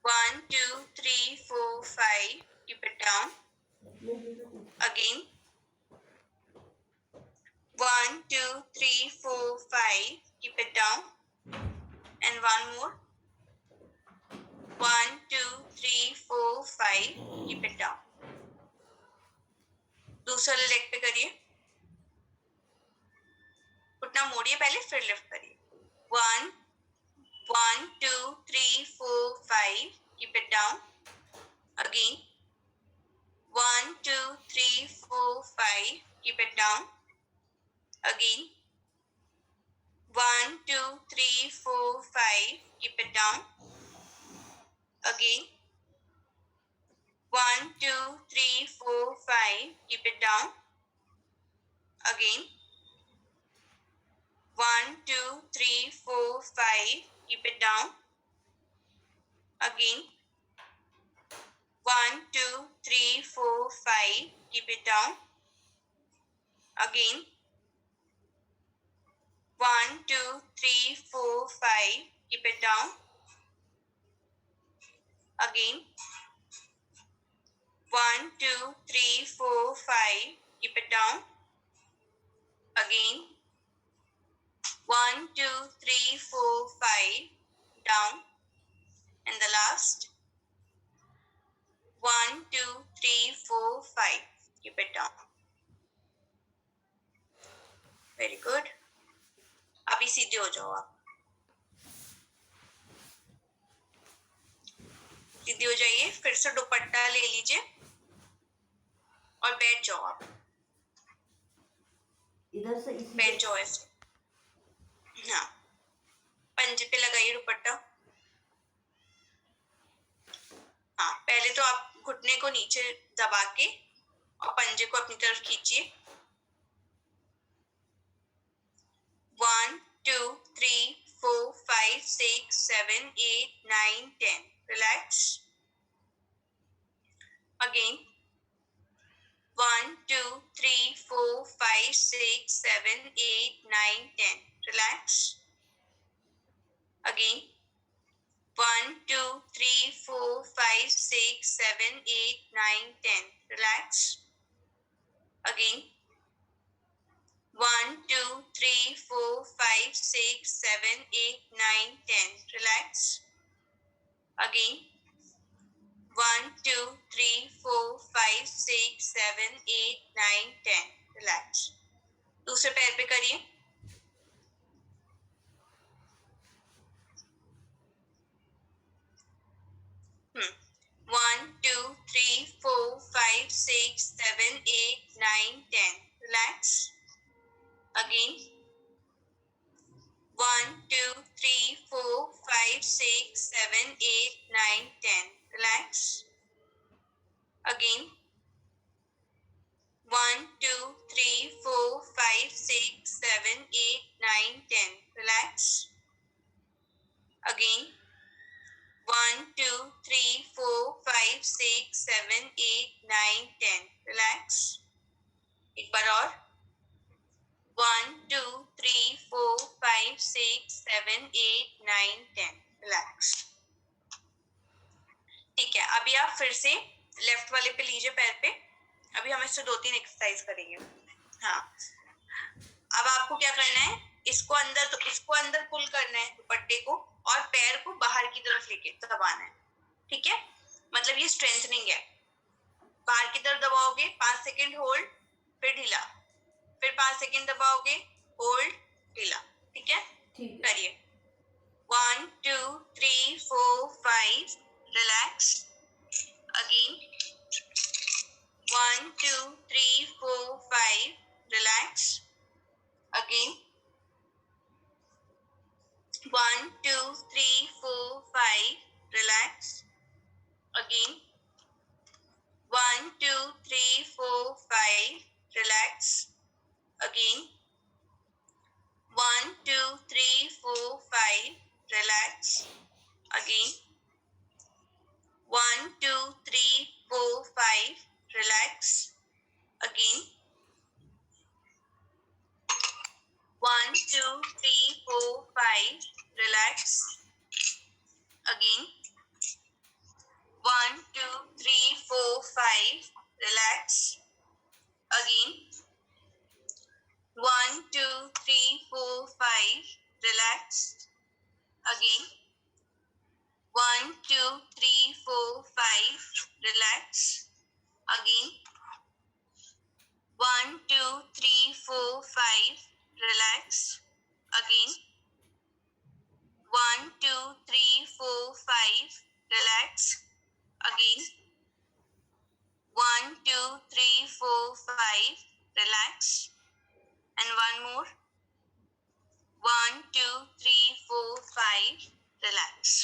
1, 2, 3, 4, 5. Keep it down. Again. 1, 2, 3, 4, 5. Keep it down. And one more. 1, 2, 3, 4, 5. Keep it down. दूसरा leg पे करिए. घुटना मोड़िए पहले, फिर लिफ्ट करिए. 1, 1, 2, 3, 4, 5. Keep it down. Again. 1, 2, 3, 4, 5. Keep it down. Again. 1, 2, 3, 4, 5. Keep it down. Again. 1, 2, 3, 4, 5. Keep it down. Again. 1, 2, 3, 4, 5. Keep it down. Again. 1, 2, 3, 4, 5. Keep it down. Again. 1, 2, 3, 4, 5. Keep it down. Again. 1, 2, 3, 4, 5. Keep it down. Again. 1, 2, 3, 4, 5. Down. And the last. 1, 2, 3, 4, 5. Keep it down. Very good. अभी सीधे हो जाओ आप. सीधे हो जाइए. फिर से दुपट्टा ले लीजिए और बैठ जाओ आप. इधर से बैठ जाओ ऐसे. हाँ. पंजे पे लगाइए दुपट्टा. हाँ. पहले तो आप घुटने को नीचे दबा के और पंजे को अपनी तरफ खींचिए. 1, 2, 3, 4, 5, 6, 7, 8, 9, 10. Relax. Again. 1, 2, 3, 4, 5, 6, 7, 8, 9, 10. Relax. Again. 1, 2, 3, 4, 5, 6, 7, 8, 9, 10. Relax. Again. 1, 2, 3, 4, 5, 6, 7, 8, 9, 10. Relax. Again. 1, 2, 3, 4, 5, 6, 7, 8, 9, 10. Relax. दूसरे पैर पे करिए. One, 2, 3, 4, 5, 6, 7, 8, 9, 10. Relax. Again. 1, 2, 3, 4, 5, 6, 7, 8, 9, 10. Relax. Again. 1, 2, 3, 4, 5, 6, 7, 8, 9, 10. Relax. Again. 1, 2, 3, 4, 5, 6, 7, 8, 9, 10. Relax. एक बार और. 1, 2, 3, 4, 5, 6, 7, 8, 9, 10. Relax. ठीक है. अभी आप फिर से लेफ्ट वाले पे लीजिए पैर पे. अभी हम इससे 2-3 एक्सरसाइज करेंगे. हाँ. अब आपको क्या करना है, इसको अंदर पुल करना है दुपट्टे को, और पैर को बाहर की तरफ लेके दबाना है. ठीक है. मतलब ये स्ट्रेंथनिंग है. बाहर की तरफ दबाओगे, 5 सेकेंड होल्ड, फिर ढीला, फिर 5 सेकेंड दबाओगे, होल्ड, ढीला. ठीक है. करिए. 1, 2, 3, 4, 5. Relax. Again. 1, 2, 3, 4, 5. Relax. Again. 1, 2, 3, 4, 5. Relax. Again. 1, 2, 3, 4, 5. Relax. Again. 1, 2, 3, 4, 5. Relax. Again. 1, 2, 3, 4, 5. Relax. Again. 1, 2, 3, 4, 5. Relax. 5, relax. Again. 1, 2, 3, 4, 5, relax. Again. 1, 2, 3, 4, 5, relax. Again. 1, 2, 3, 4, 5, relax. And one more. 1, 2, 3, 4, 5, relax.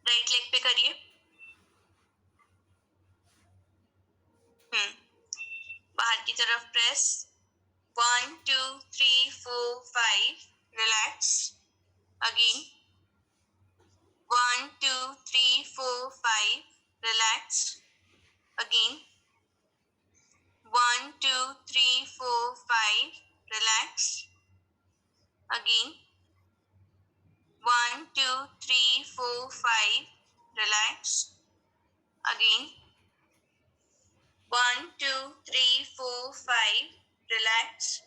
Right leg पे करिए. बाहर की तरफ press. 1, 2, 3, 4, 5, relax. Again. 1, 2, 3, 4, 5, relax. Again. 1, 2, 3, 4, 5, relax. Again. 1, 2, 3, 4, 5, relax. Again. 1, 2, 3, 4, 5, relax.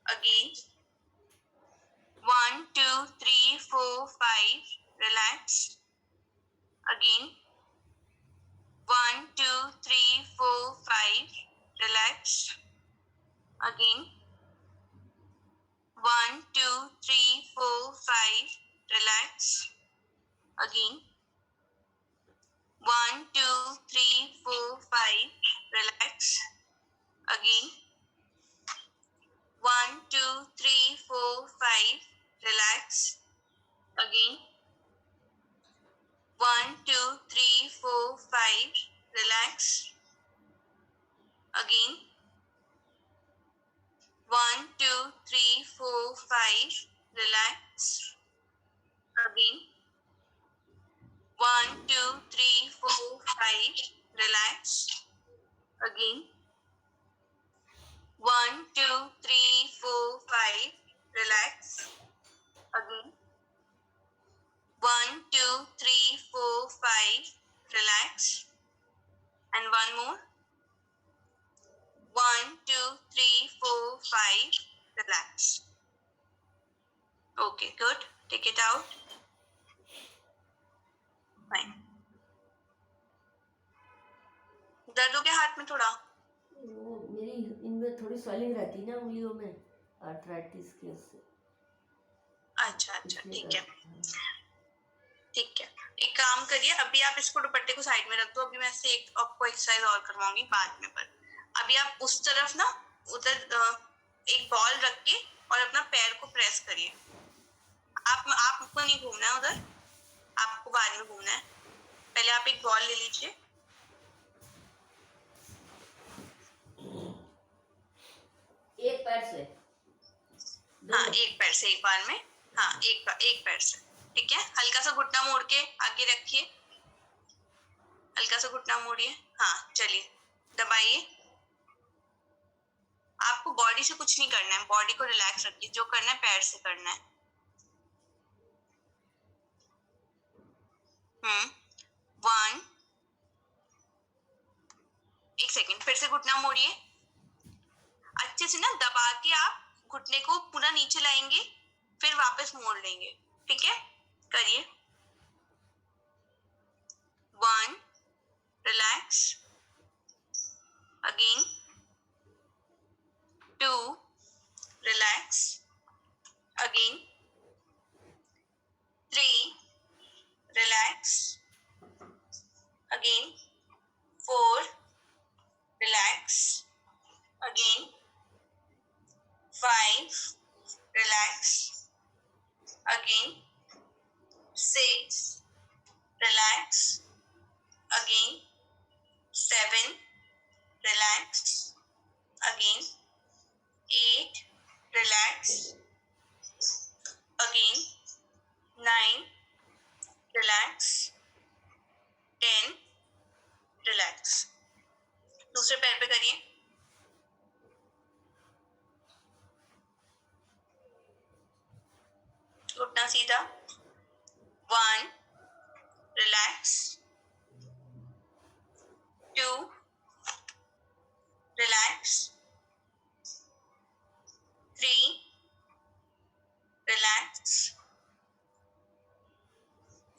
Again. 1, 2, 3, 4, 5, relax. Again. 1, 2, 3, 4, 5, relax. Again. 1, 2, 3, 4, 5, relax. Again. 1, 2, 3, 4, 5, relax. Again. 1, 2, 3, 4, 5, relax. Again. 1, 2, 3, 4, 5, relax. Again. 1, 2, 3, 4, 5, relax. Again. 1, 2, 3, 4, 5, relax. Again. 1, 2, 3, 4, 5, relax. Again. 1, 2, 3, 4, 5, relax. And one more. 1, 2, 3, 4, 5, relax. Okay, good. Take it out. Fine. दर्द हो गया हाथ में थोड़ा? वो मेरी इनमें थोड़ी स्वेलिंग रहती है ना उंगलियों में, आर्थराइटिस के उससे. अच्छा, ठीक है. ठीक है, एक काम करिए, अभी आप इसको दुपट्टे को साइड में रख दो. अभी मैं से एक आपको एक्सरसाइज और करवाऊंगी बाद में. पर अभी आप उस तरफ ना उधर एक बॉल रख के और अपना पैर को प्रेस करिए. आपको नहीं घूमना है उधर, आपको बाद में घूमना है. पहले आप एक बॉल ले लीजिए. एक पैर से. हाँ, एक पैर से एक बार में. हाँ, एक पैर से. ठीक है, हल्का सा घुटना मोड़ के आगे रखिए. हल्का सा घुटना मोड़िए. हाँ, चलिए, दबाइए. आपको बॉडी से कुछ नहीं करना है, बॉडी को रिलैक्स रखिए. जो करना है पैर से करना है. 1, एक सेकंड, फिर से घुटना मोड़िए. अच्छे से ना दबा के आप घुटने को पूरा नीचे लाएंगे, फिर वापस मोड़ लेंगे. ठीक है, करिए. 1, relax. Again. 2, relax. Again. 3, relax. Again. 4, relax. Again. 5, relax. Again. 6, relax. Again. 7, relax. Again. 8, relax. Again. 9, relax. 10, relax. दूसरे पैर पे करिए. घुटना सीधा. 1, relax. 2, relax. 3, relax.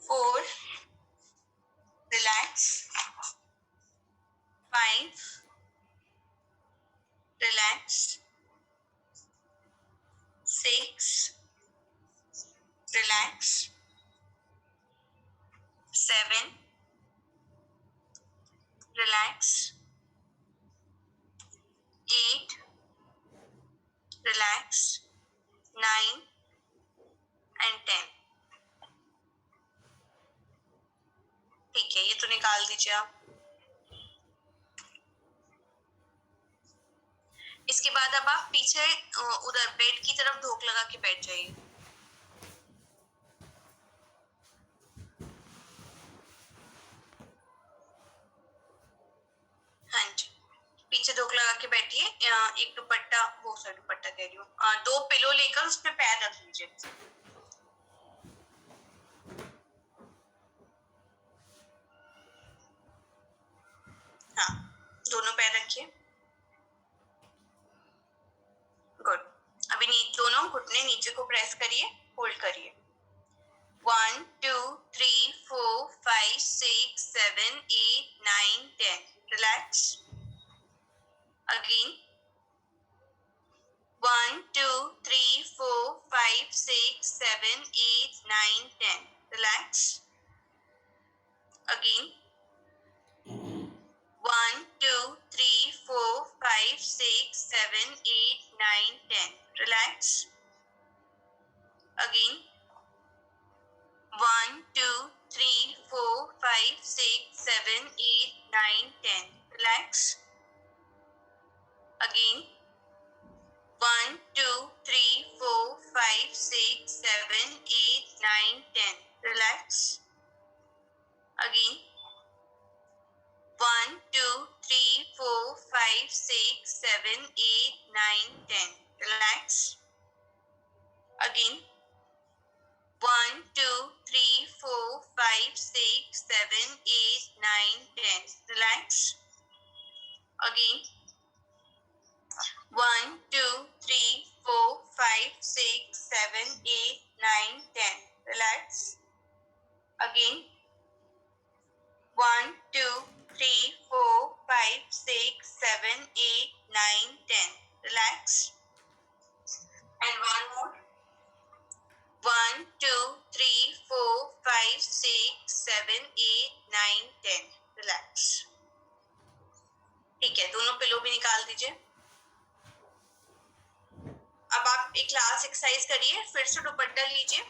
4, relax. 7, relax. 8, relax. 9 and 10. ठीक है, ये तो निकाल दीजिए आप। इसके बाद अब आप पीछे उधर बेड की तरफ धोक लगा के बैठ जाइए। हाँ जी, पीछे धोक लगा के बैठिए। एक दुपट्टा, वो सॉरी दुपट्टा कह रही हूँ, 2 पिलो लेकर उस पे पैर रख लीजिए। हाँ, दोनों पैर रखिए। गुड। अभी दोनों घुटने नीचे को प्रेस करिए, होल्ड करिए। 1 2 3 4 5 6 7 8 9 10. Relax. Again. 1 2 3 4 5 6 7 8 9 10. Relax. Again. 1 2 3 4 5 6 7 8 9 10. Relax. Again. 1 2 3 4 5 6 7 8 9 10. Relax. Again. 1 2 3 4 5 6 7 8 9 10. Relax. Again. 1 2 3 4 5 6 7 8 9 10. Relax. Again. 1 2 3 4 5 6 7 8 9 10. Relax. Again. 1 2 3 4 5 6 7 8 9 10. Relax. Again. 1 2 3 4 5 6 7 8 9 10. Relax. And one more. 1 2 3 4 5 6 7 8 9 10. Relax. ठीक है, दोनों पिलो भी निकाल दीजिए। अब आप एक लास्ट एक्सरसाइज करिए। फिर से दुपट्टा लीजिए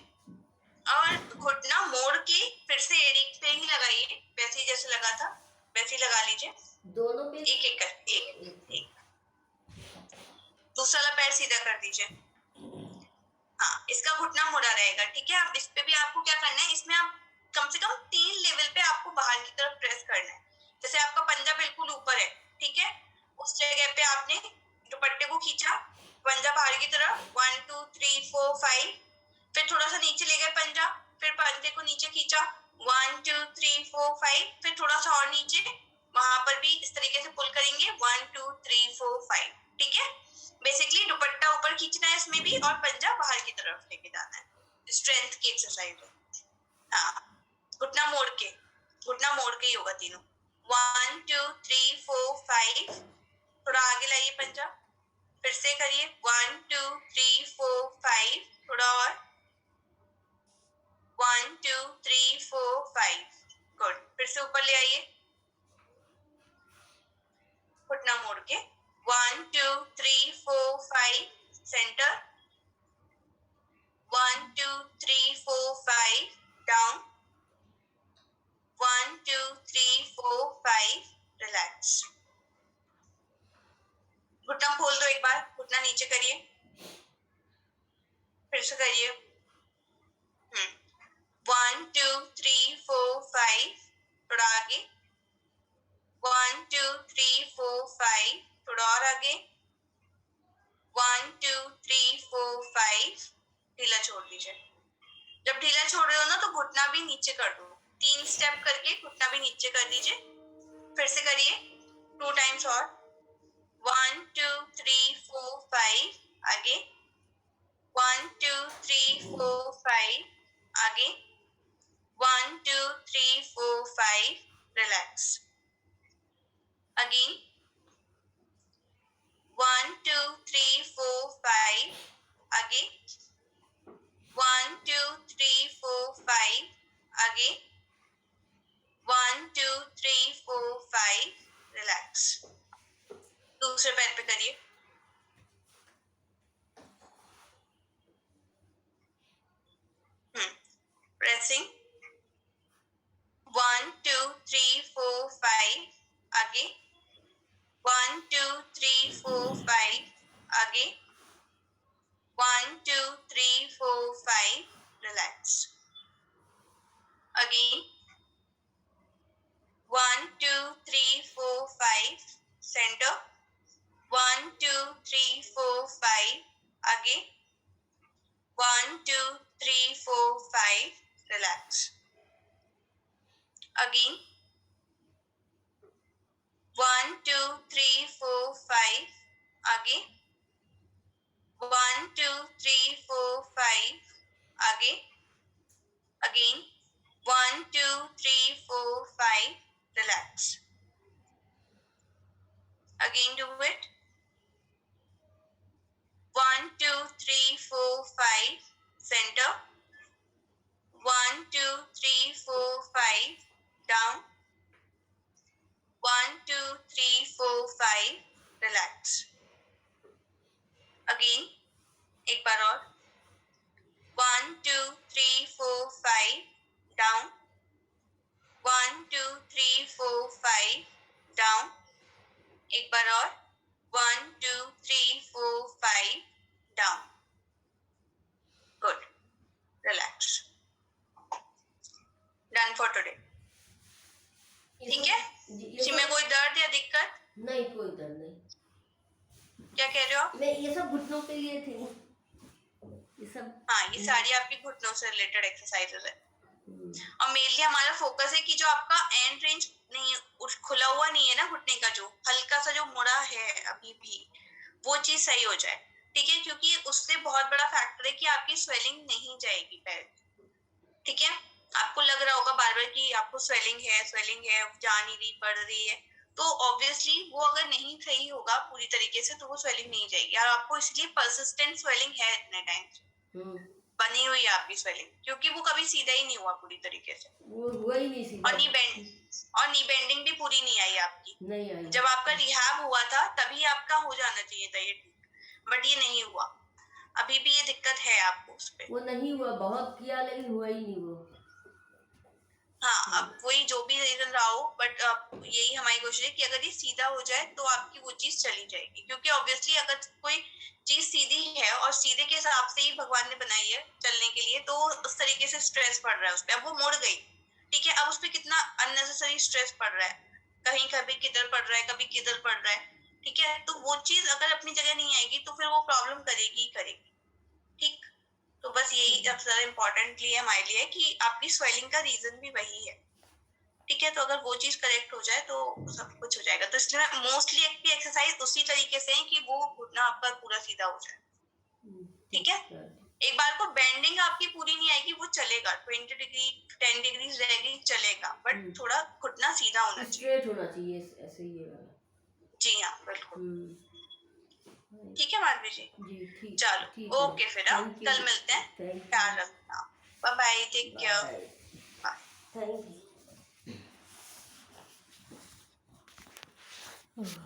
और घुटना मोड़ के फिर से एड़ी पे ही लगाइए, वैसे ही जैसे लगा था वैसे ही लगा लीजिए। दोनों पे एक एक कर, एक। दूसरा पैर सीधा कर दीजिए। हाँ, इसका घुटना मुड़ा रहेगा। ठीक है, अब इस पे भी आपको क्या करना है, इसमें आप कम से कम 3 लेवल पे आपको बाहर की तरफ प्रेस करना है। जैसे आपका पंजा बिल्कुल ऊपर है, ठीक है, उस जगह पे आपने दुपट्टे को खींचा, पंजा बाहर की तरफ 1 2 3 4 5, फिर थोड़ा सा नीचे ले गए पंजा, फिर पंजे को नीचे खींचा 1 2 3 4 5, फिर थोड़ा सा और नीचे, वहां पर भी इस तरीके से पुल करेंगे 1 2 3 4 5। ठीक है, बेसिकली दुपट्टा ऊपर खींचना है इसमें भी और पंजा बाहर की तरफ लेके जाना है। स्ट्रेंथ की एक्सरसाइज है। हाँ, घुटना मोड़ के ही होगा तीनों। 1 2 3 4 5, थोड़ा आगे लाइए पंजा, फिर से करिए 1 2 3 4 5, थोड़ा और 1 2 3 4 5। गुड, फिर से ऊपर ले आइए घुटना मोड़ के 1 2 3 4 5, सेंटर 1 2 3 4 5, डाउन 1 2 3 4 5, रिलैक्स। घुटना खोल दो एक बार, घुटना नीचे करिए, फिर से करिए 1 2 3 4 5, थोड़ा आगे 1 2 3 4 5, थोड़ा और आगे 1 2 3 4 5, ढीला छोड़ दीजिए। जब ढीला छोड़ रहे हो ना तो घुटना भी नीचे कर दो, 3 स्टेप करके घुटना भी नीचे कर दीजिए। फिर से करिए 2 टाइम्स और 1 2 3 4 5, आगे 1 2 3 4 5, आगे 1 2 3 4 5, रिलैक्स। अगेन 1 2 3 4 5, आगे 1 2 3 4 5 आगे 1 2 3 4 5 रिलैक्स दूसरे पैर पे करिए प्रेसिंग 1 2 3 4 5 आगे 1 2 3 4 5 आगे 1 2 3 4 5 रिलैक्स again 1 2 3 4 5 center 1 2 3 4 5 आगे 1 2 3 4 5 relax again 1 2 3 4 5 आगे 1 2 3 4 5 आगे again 1 2 3 4 5 relax again do it 1 2 3 4 5 center 1 2 3 4 5 down 1 2 3 4 5 relax again एक बार और 1 2 3 4 5 down 1 2 3 4 5 down एक बार और 1 2 3 4 5 down good relax done for today ठीक है इसमें कोई दर्द या दिक्कत नहीं, कोई दर्द नहीं। क्या कह रहे हो आप नहीं, ये सब घुटनों के लिए थी, ये सब। हाँ ये सारी आपकी घुटनों से रिलेटेड एक्सरसाइजेस है और मेनली हमारा फोकस है कि जो आपका एंड रेंज नहीं खुला हुआ नहीं है ना घुटने का जो हल्का सा जो मुड़ा है अभी भी वो चीज सही हो जाए ठीक है क्योंकि उससे बहुत बड़ा फैक्टर है कि आपकी स्वेलिंग नहीं जाएगी पैर ठीक है आपको लग रहा होगा बार बार कि आपको स्वेलिंग है जा नहीं रही पड़ रही है तो ऑब्वियसली वो अगर नहीं सही होगा पूरी तरीके से तो वो स्वेलिंग नहीं जाएगी और आपको इसलिए परसिस्टेंट स्वेलिंग है इतने टाइम बनी हुई है आपकी स्वेलिंग क्योंकि वो कभी सीधा ही नहीं हुआ पूरी तरीके से वो हुआ ही नहीं सीधा और नी बेंडिंग भी पूरी नहीं आई आपकी नहीं आई। जब आपका रिहैब हुआ था तभी आपका हो जाना चाहिए था ये ठीक बट ये नहीं हुआ अभी भी ये दिक्कत है आपको उस पे वो नहीं हुआ बहुत किया लेकिन हुआ ही नहीं वो हाँ अब वही जो भी रीजन रहा हो बट यही हमारी कोशिश है कि अगर ये सीधा हो जाए तो आपकी वो चीज चली जाएगी क्योंकि ऑब्वियसली अगर कोई चीज सीधी है और सीधे के हिसाब से ही भगवान ने बनाई है चलने के लिए तो उस तरीके से स्ट्रेस पड़ रहा है उस पर अब वो मुड़ गई ठीक है अब उस पर कितना अननेसेसरी स्ट्रेस पड़ रहा है कहीं कभी किधर पड़ रहा है कभी किधर पड़ रहा है ठीक है तो वो चीज अगर अपनी जगह नहीं आएगी तो फिर वो प्रॉब्लम करेगी ही करेगी ठीक तो बस यही सबसे ज्यादा इम्पोर्टेंट लिए हमारे लिए कि आपकी स्वेलिंग का रीजन भी वही है ठीक है तो अगर वो चीज करेक्ट हो जाए तो सब कुछ हो जाएगा तो इसलिए मोस्टली एक एक्सरसाइज उसी तरीके से है कि वो घुटना आपका पूरा सीधा हो जाए ठीक है एक बार को बेंडिंग आपकी पूरी नहीं आएगी वो चलेगा 20 डिग्री 10 डिग्री रहेगी चलेगा बट थोड़ा घुटना सीधा होना चाहिए स्ट्रेट होना चाहिए ऐसे ही है जी हाँ बिल्कुल ठीक है माधवी जी ठीक चलो ओके फिर कल मिलते हैं ख्याल रखना bye bye take care thank you